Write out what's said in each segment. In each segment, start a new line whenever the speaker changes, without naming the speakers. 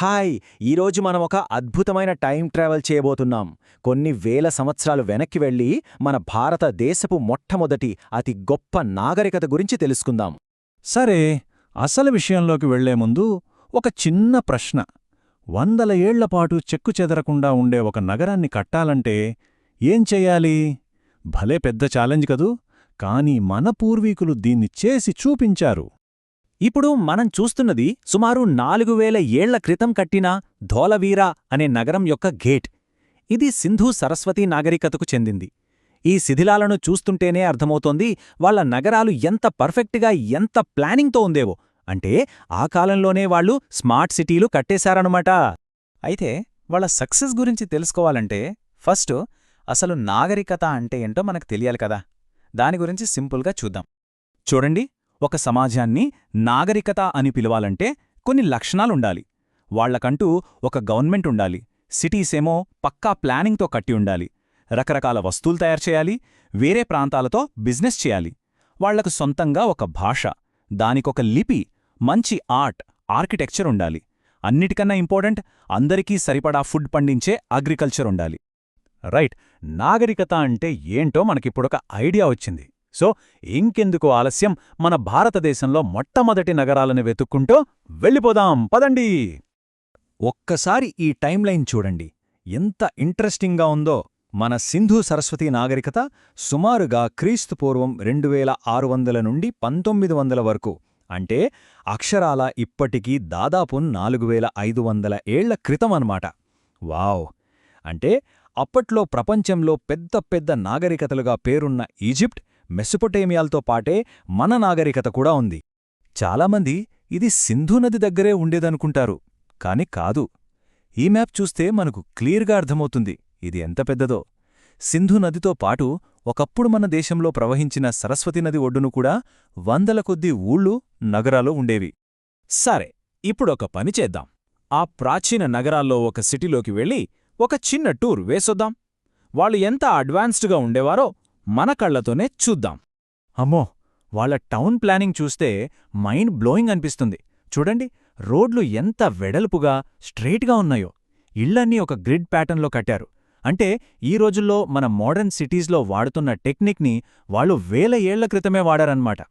Hi! ఈరోజు మనం ఒక అద్భుతమైన టైం ట్రావెల్ చేయబోతున్నాం. కొన్ని వేల సంవత్సరాలు వెనక్కి వెళ్ళి మన భారతదేశపు మొట్టమొదటి అతి గొప్ప నాగరికత గురించి తెలుసుకుందాం.
సరే, అసలు విషయంలోకి వెళ్లే ముందు ఒక చిన్న ప్రశ్న. 100 ఏళ్లపాటు చెక్కుచెదరకుండా ఉండే ఒక నగరాన్ని కట్టాలంటే ఏం చెయ్యాలి? భలే పెద్ద ఛాలెంజ్ కదూ! కానీ మన పూర్వీకులు దీన్ని చేసి చూపించారు.
ఇప్పుడు మనం చూస్తున్నది సుమారు 4000 ఏళ్ల క్రితం కట్టిన ధోలవీరా అనే నగరం యొక్క గేట్. ఇది సింధు సరస్వతీ నాగరికతకు చెందింది. ఈ శిథిలాలను చూస్తుంటేనే అర్థమవుతోంది వాళ్ళ నగరాలు ఎంత పర్ఫెక్ట్గా, ఎంత ప్లానింగ్తో ఉందేవో. అంటే ఆ కాలంలోనే వాళ్ళు స్మార్ట్ సిటీలు కట్టేశారన్నమాట.
అయితే వాళ్ళ సక్సెస్ గురించి తెలుసుకోవాలంటే ఫస్ట్ అసలు నాగరికత అంటే ఏంటో మనకు తెలియాలి కదా. దాని గురించి సింపుల్గా చూద్దాం. చూడండి, ఒక సమాజాన్ని నాగరికత అని పిలవాలంటే కొన్ని లక్షణాలుండాలి. వాళ్లకంటూ ఒక గవర్నమెంట్ ఉండాలి. సిటీసేమో పక్కా ప్లానింగ్తో కట్టి ఉండాలి. రకరకాల వస్తువులు తయారు చేయాలి. వేరే ప్రాంతాలతో బిజినెస్ చేయాలి. వాళ్లకు సొంతంగా ఒక భాష, దానికొక లిపి, మంచి ఆర్కిటెక్చర్ ఉండాలి. అన్నిటికన్నా ఇంపార్టెంట్, అందరికీ సరిపడా ఫుడ్ పండించే అగ్రికల్చర్ ఉండాలి.
రైట్, నాగరికత అంటే ఏంటో మనకిప్పుడొక ఐడియా వచ్చింది. సో ఇంకెందుకు ఆలస్యం, మన భారతదేశంలో మొట్టమొదటి నగరాలను వెతుక్కుంటూ వెళ్ళిపోదాం, పదండి.
ఒక్కసారి ఈ టైంలైన్ చూడండి, ఎంత ఇంట్రెస్టింగ్గా ఉందో. మన సింధు సరస్వతీ నాగరికత సుమారుగా క్రీస్తుపూర్వం 2600 నుండి 1900 వరకు, అంటే అక్షరాల ఇప్పటికీ దాదాపు 4500 ఏళ్ల క్రితమన్నమాట. వావ్! అంటే అప్పట్లో ప్రపంచంలో పెద్ద పెద్ద నాగరికతలుగా పేరున్న ఈజిప్ట్, మెసొపొటేమియాలతో పాటే మన నాగరికత కూడా ఉంది. చాలామంది ఇది సింధు నది దగ్గరే ఉండేదనుకుంటారు, కాని కాదు. ఈ మ్యాప్ చూస్తే మనకు క్లియర్గా అర్థమవుతుంది ఇది ఎంత పెద్దదో. సింధు నదితో పాటు ఒకప్పుడు మన దేశంలో ప్రవహించిన సరస్వతీ నది ఒడ్డును కూడా వందల కొద్దీ ఊళ్ళు, నగరాలు ఉండేవి.
సరే, ఇప్పుడొక పని చేద్దాం. ఆ ప్రాచీన నగరాల్లో ఒక సిటీలోకి వెళ్ళి ఒక చిన్న టూర్ వేసొద్దాం. వాళ్ళు ఎంత అడ్వాన్స్డ్గా ఉండేవారో మన కళ్లతోనే చూద్దాం.
అమ్మో, వాళ్ళ టౌన్ ప్లానింగ్ చూస్తే మైండ్ బ్లోయింగ్ అనిపిస్తుంది. చూడండి, రోడ్లు ఎంత వెడల్పుగా, స్ట్రెయిట్గా ఉన్నాయో. ఇళ్లన్నీ ఒక గ్రిడ్ ప్యాటర్న్లో కట్టారు. అంటే ఈ రోజుల్లో మన మోడర్న్ సిటీస్లో వాడుతున్న టెక్నిక్ని వాళ్ళు వేల ఏళ్ల క్రితమే వాడారన్నమాట.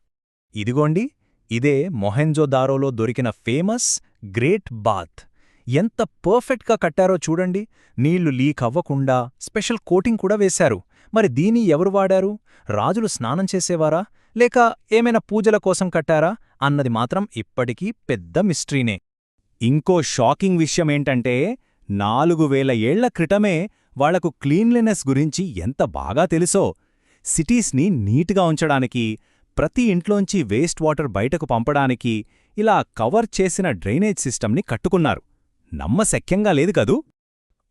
ఇదిగోండి, ఇదే మొహెంజోదారోలో దొరికిన ఫేమస్ గ్రేట్ బాత్. ఎంత పర్ఫెక్ట్గా కట్టారో చూడండి. నీళ్లు లీక్ అవ్వకుండా స్పెషల్ కోటింగ్ కూడా వేశారు. మరి దీన్ని ఎవరు వాడారు? రాజులు స్నానం చేసేవారా, లేక ఏమైనా పూజల కోసం కట్టారా అన్నది మాత్రం ఇప్పటికీ పెద్ద మిస్టరీనే. ఇంకో షాకింగ్ విషయమేంటంటే 4000 ఏళ్ల క్రితమే వాళ్లకు క్లీన్లీనెస్ గురించి ఎంత బాగా తెలుసో. సిటీస్ని నీట్గా ఉంచడానికి, ప్రతి ఇంట్లోంచి వేస్ట్ వాటర్ బయటకు పంపడానికి ఇలా కవర్ చేసిన డ్రైనేజ్ సిస్టమ్ని కట్టుకున్నారు. నమ్మశక్యంగా లేదు కదూ?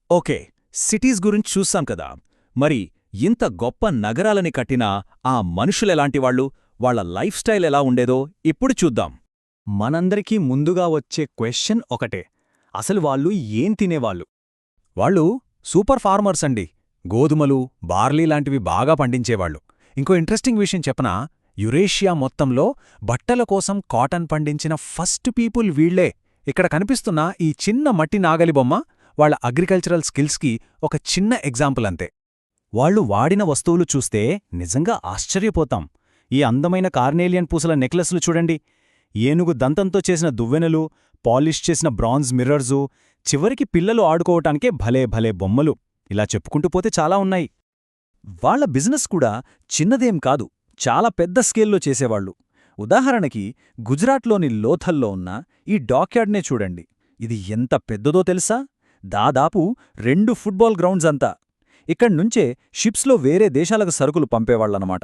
ఓకే, సిటీస్ గురించి చూస్తాం కదా. మరి ఇంత గొప్ప నగరాలని కట్టిన ఆ మనుషులెలాంటివాళ్లు, వాళ్ల లైఫ్ స్టైల్ ఎలా ఉండేదో ఇప్పుడు చూద్దాం. మనందరికీ ముందుగా వచ్చే క్వశ్చన్ ఒకటే, అసలు వాళ్ళు ఏం తినేవాళ్ళు? వాళ్ళు సూపర్ ఫార్మర్స్ అండి. గోధుమలు, బార్లీ లాంటివి బాగా పండించేవాళ్లు. ఇంకో ఇంట్రెస్టింగ్ విషయం చెప్పనా? యురేషియా మొత్తంలో బట్టల కోసం కాటన్ పండించిన ఫస్ట్ పీపుల్ వీళ్లే. ఇక్కడ కనిపిస్తున్న ఈ చిన్న మట్టి నాగలి బొమ్మ వాళ్ల అగ్రికల్చరల్ స్కిల్స్కి ఒక చిన్న ఎగ్జాంపుల్ అంతే. వాళ్ళు వాడిన వస్తువులు చూస్తే నిజంగా ఆశ్చర్యపోతాం. ఈ అందమైన కార్నేలియన్ పూసల నెక్లెస్లు చూడండి, ఏనుగు దంతంతో చేసిన దువ్వెనలు, పాలిష్ చేసిన బ్రాంజ్ మిర్రర్సు, చివరికి పిల్లలు ఆడుకోవటానికే భలే భలే బొమ్మలు. ఇలా చెప్పుకుంటూ పోతే చాలా ఉన్నాయి. వాళ్ల బిజినెస్ కూడా చిన్నదేం కాదు, చాలా పెద్ద స్కేల్లో చేసేవాళ్లు. ఉదాహరణకి గుజరాత్లోని లోథల్లో ఉన్న ఈ డాక్యార్డ్నే చూడండి. ఇది ఎంత పెద్దదో తెలుసా? దాదాపు 2 ఫుట్బాల్ గ్రౌండ్స్ అంతా. ఇక్కడ్నుంచే షిప్స్లో వేరే దేశాలకు సరుకులు పంపేవాళ్లన్నమాట.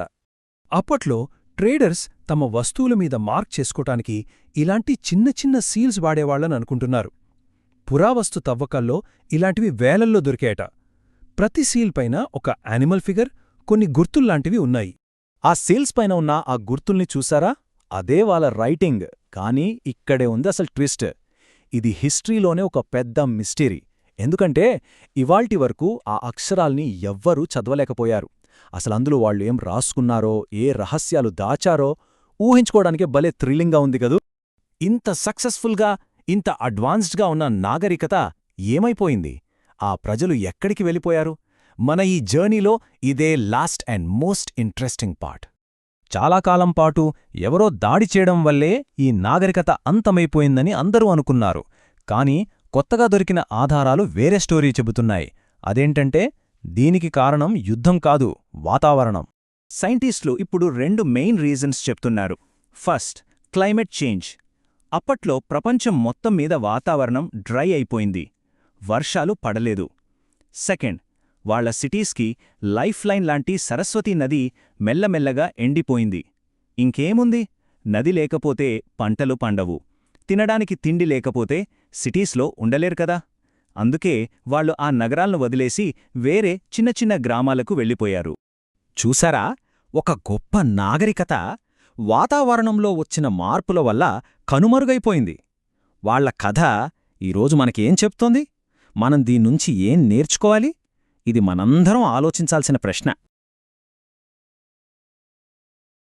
అప్పట్లో ట్రేడర్స్ తమ వస్తువుల మీద మార్క్ చేసుకోటానికి ఇలాంటి చిన్న చిన్న సీల్స్ వాడేవాళ్లననుకుంటున్నారు. పురావస్తు తవ్వకాల్లో ఇలాంటివి వేలల్లో దొరికేట. ప్రతి సీల్ పైన ఒక యానిమల్ ఫిగర్, కొన్ని గుర్తుల్లాంటివి ఉన్నాయి. ఆ సీల్స్ పైన ఉన్న ఆ గుర్తుల్ని చూసారా? అదే వాళ్ళ రైటింగ్. కానీ ఇక్కడే ఉంది అసలు ట్విస్ట్. ఇది హిస్టరీలోనే ఒక పెద్ద మిస్టరీ. ఎందుకంటే ఇవాల్టి వరకు ఆ అక్షరాల్ని ఎవ్వరూ చదవలేకపోయారు. అసలందులో వాళ్ళు ఏం రాసుకున్నారో, ఏ రహస్యాలు దాచారో ఊహించుకోవడానికే భలే థ్రిల్లింగ్గా ఉంది కదూ. ఇంత సక్సెస్ఫుల్గా
ఇంత అడ్వాన్స్డ్గా ఉన్న నాగరికత ఏమైపోయింది? ఆ ప్రజలు ఎక్కడికి వెళ్ళిపోయారు? మన ఈ జర్నీలో ఇదే last and most interesting part.
చాలా కాలం పాటు ఎవరో దాడి చేయడం వల్లే ఈ నాగరికత అంతమైపోయిందని అందరూ అనుకున్నారు. కాని కొత్తగా దొరికిన ఆధారాలు వేరే స్టోరీ చెబుతున్నాయి. అదేంటంటే దీనికి కారణం యుద్ధం కాదు, వాతావరణం.
సైంటిస్టులు ఇప్పుడు 2 మెయిన్ రీజన్స్ చెప్తున్నారు. First, climate change. అప్పట్లో ప్రపంచం మొత్తం మీద వాతావరణం డ్రై అయిపోయింది, వర్షాలు పడలేదు. సెకండ్, వాళ్ల సిటీస్కి లైఫ్ లైన్ లాంటి సరస్వతీ నది మెల్లమెల్లగా ఎండిపోయింది. ఇంకేముంది, నది లేకపోతే పంటలు పండవు, తినడానికి తిండి లేకపోతే సిటీస్లో ఉండలేరు కదా. అందుకే వాళ్ళు ఆ నగరాలను వదిలేసి వేరే చిన్న చిన్న గ్రామాలకు వెళ్ళిపోయారు.
చూసారా, ఒక గొప్ప నాగరికత వాతావరణంలో వచ్చిన మార్పుల వల్ల కనుమరుగైపోయింది. వాళ్ల కథ ఈరోజు మనకేం చెప్తోంది? మనం దీన్నుంచి ఏం నేర్చుకోవాలి? ఇది మనందరం ఆలోచించాల్సిన ప్రశ్న.